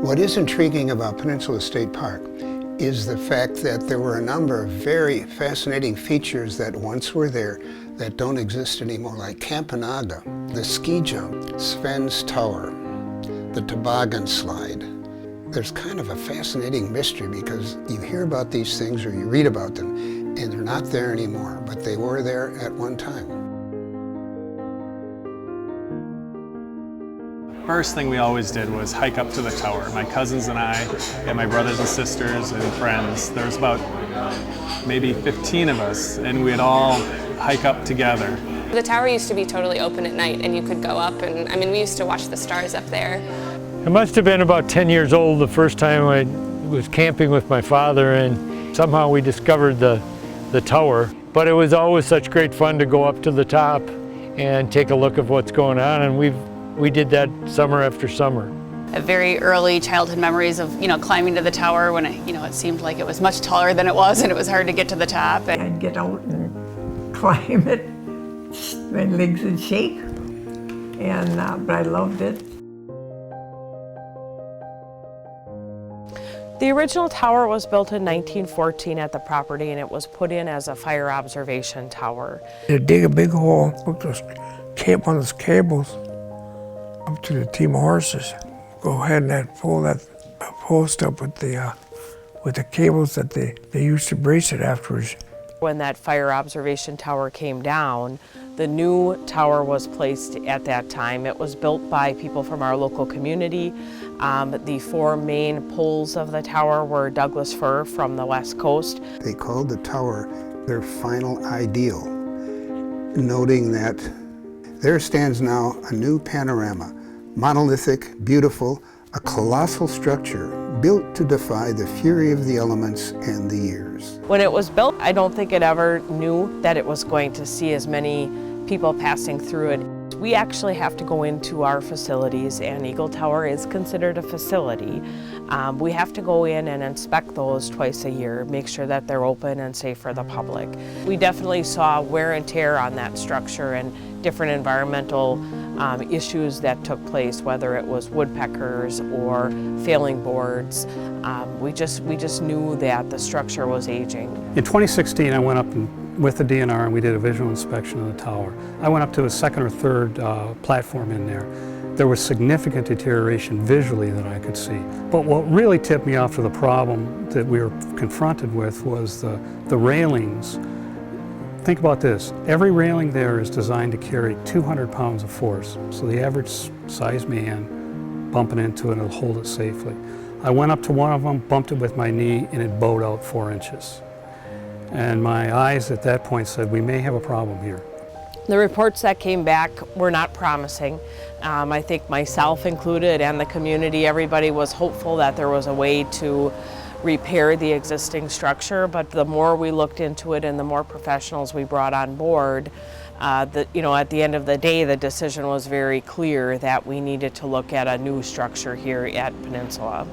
What is intriguing about Peninsula State Park is the fact that there were a number of very fascinating features that once were there that don't exist anymore, like Campanaga, the ski jump, Sven's Tower, the toboggan slide. There's kind of a fascinating mystery because you hear about these things or you read about them and they're not there anymore, but they were there at one time. First thing we always did was hike up to the tower. My cousins and I, and my brothers and sisters and friends, there was about maybe 15 of us, and we'd all hike up together. The tower used to be totally open at night, and you could go up, and I mean, we used to watch the stars up there. I must have been about 10 years old the first time I was camping with my father, and somehow we discovered the tower. But it was always such great fun to go up to the top and take a look at what's going on, and we did that summer after summer. Very early childhood memories of, climbing to the tower when it seemed like it was much taller than it was and it was hard to get to the top. I'd get out and climb it. My legs would shake, but I loved it. The original tower was built in 1914 at the property, and it was put in as a fire observation tower. They dig a big hole, hook one of those cables up to the team of horses. Go ahead and pull that post up with the cables that they used to brace it afterwards. When that fire observation tower came down, the new tower was placed at that time. It was built by people from our local community. The four main poles of the tower were Douglas fir from the west coast. They called the tower their final ideal, noting that there stands now a new panorama, monolithic, beautiful, a colossal structure built to defy the fury of the elements and the years. When it was built, I don't think it ever knew that it was going to see as many people passing through it. We actually have to go into our facilities, and Eagle Tower is considered a facility. We have to go in and inspect those twice a year, make sure that they're open and safe for the public. We definitely saw wear and tear on that structure and different environmental issues that took place, whether it was woodpeckers or failing boards. We just knew that the structure was aging. In 2016, I went up with the DNR and we did a visual inspection of the tower. I went up to a second or third platform in there. There was significant deterioration visually that I could see. But what really tipped me off to the problem that we were confronted with was the railings. Think about this, every railing there is designed to carry 200 pounds of force. So the average size man bumping into it will hold it safely. I went up to one of them, bumped it with my knee, and it bowed out 4 inches. And my eyes at that point said, we may have a problem here. The reports that came back were not promising. I think myself included and the community, everybody was hopeful that there was a way to repair the existing structure, but the more we looked into it and the more professionals we brought on board, at the end of the day, the decision was very clear that we needed to look at a new structure here at Peninsula.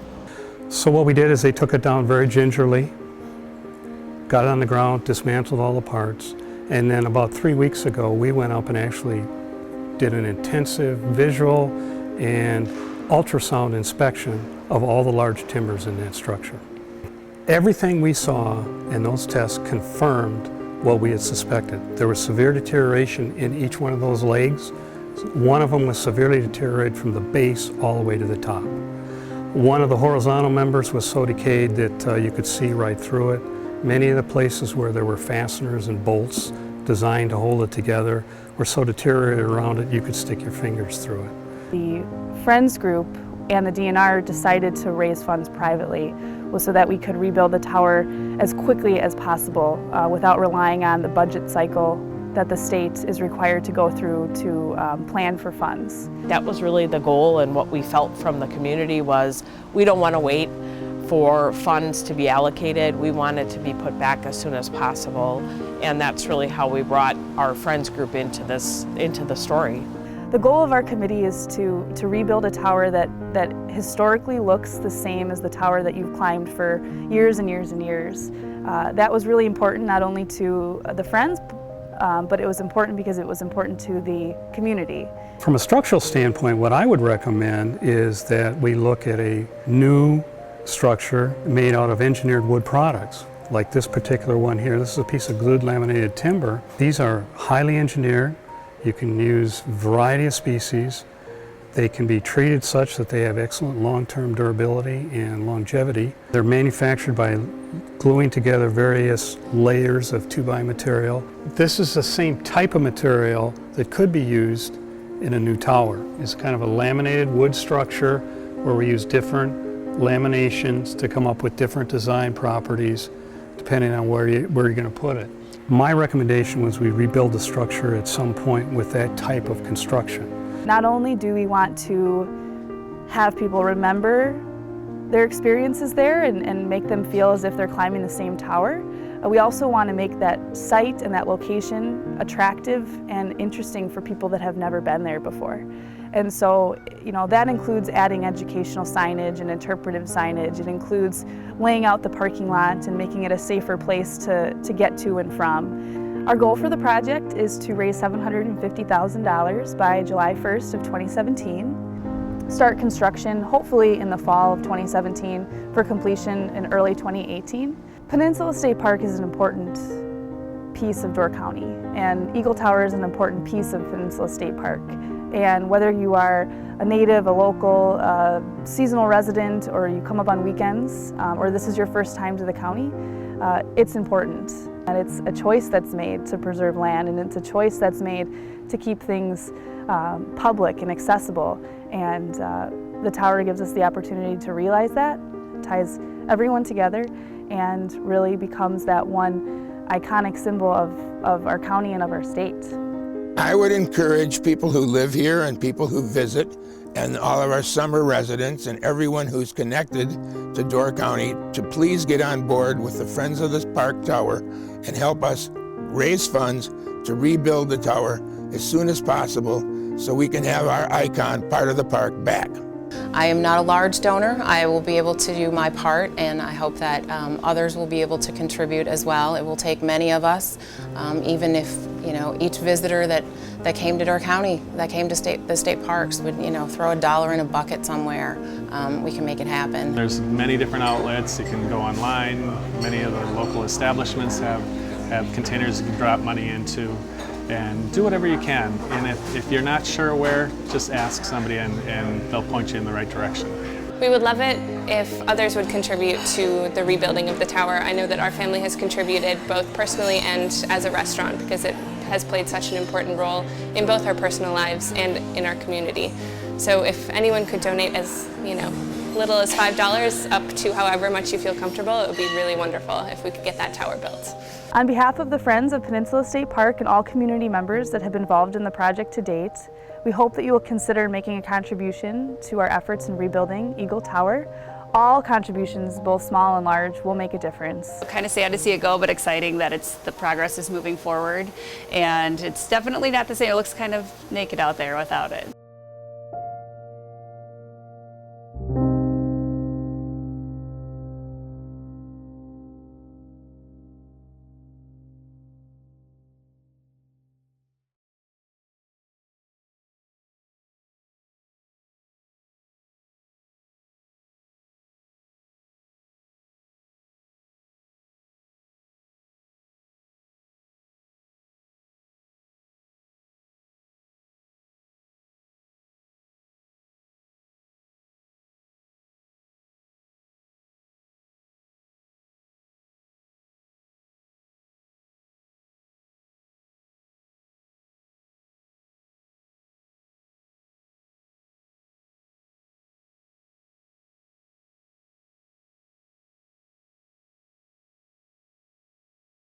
So what we did is they took it down very gingerly, got it on the ground, dismantled all the parts, and then about 3 weeks ago, we went up and actually did an intensive visual and ultrasound inspection of all the large timbers in that structure. Everything we saw in those tests confirmed what we had suspected. There was severe deterioration in each one of those legs. One of them was severely deteriorated from the base all the way to the top. One of the horizontal members was so decayed that you could see right through it. Many of the places where there were fasteners and bolts designed to hold it together were so deteriorated around it you could stick your fingers through it. The Friends group and the DNR decided to raise funds privately so that we could rebuild the tower as quickly as possible without relying on the budget cycle that the state is required to go through to plan for funds. That was really the goal, and what we felt from the community was we don't want to wait for funds to be allocated. We want it to be put back as soon as possible, and that's really how we brought our Friends group into the story. The goal of our committee is to rebuild a tower that historically looks the same as the tower that you've climbed for years and years and years. That was really important not only to the Friends but it was important because it was important to the community. From a structural standpoint, what I would recommend is that we look at a new structure made out of engineered wood products. Like this particular one here, this is a piece of glued laminated timber. These are highly engineered. You can use a variety of species. They can be treated such that they have excellent long-term durability and longevity. They're manufactured by gluing together various layers of 2x material. This is the same type of material that could be used in a new tower. It's kind of a laminated wood structure where we use different laminations to come up with different design properties depending on where you're going to put it. My recommendation was we rebuild the structure at some point with that type of construction. Not only do we want to have people remember their experiences there and make them feel as if they're climbing the same tower, we also want to make that site and that location attractive and interesting for people that have never been there before. And so, that includes adding educational signage and interpretive signage. It includes laying out the parking lot and making it a safer place to get to and from. Our goal for the project is to raise $750,000 by July 1st of 2017. Start construction hopefully in the fall of 2017 for completion in early 2018. Peninsula State Park is an important piece of Door County, and Eagle Tower is an important piece of Peninsula State Park. And whether you are a native, a local, seasonal resident, or you come up on weekends, or this is your first time to the county, it's important. And it's a choice that's made to preserve land, and it's a choice that's made to keep things public and accessible. And the tower gives us the opportunity to realize that, ties everyone together, and really becomes that one iconic symbol of our county and of our state. I would encourage people who live here and people who visit and all of our summer residents and everyone who's connected to Door County to please get on board with the Friends of the Park Tower and help us raise funds to rebuild the tower as soon as possible so we can have our icon part of the park back. I am not a large donor. I will be able to do my part, and I hope that others will be able to contribute as well. It will take many of us, even if each visitor that came to Door County, that came to the state parks would throw $1 in a bucket somewhere. We can make it happen. There's many different outlets. You can go online. Many of the local establishments have containers you can drop money into. And do whatever you can. And if you're not sure where, just ask somebody and they'll point you in the right direction. We would love it if others would contribute to the rebuilding of the tower. I know that our family has contributed both personally and as a restaurant because it has played such an important role in both our personal lives and in our community. So if anyone could donate as little as $5 up to however much you feel comfortable, it would be really wonderful if we could get that tower built. On behalf of the Friends of Peninsula State Park and all community members that have been involved in the project to date, we hope that you will consider making a contribution to our efforts in rebuilding Eagle Tower. All contributions, both small and large, will make a difference. Kind of sad to see it go, but exciting that the progress is moving forward. And it's definitely not the same. It looks kind of naked out there without it.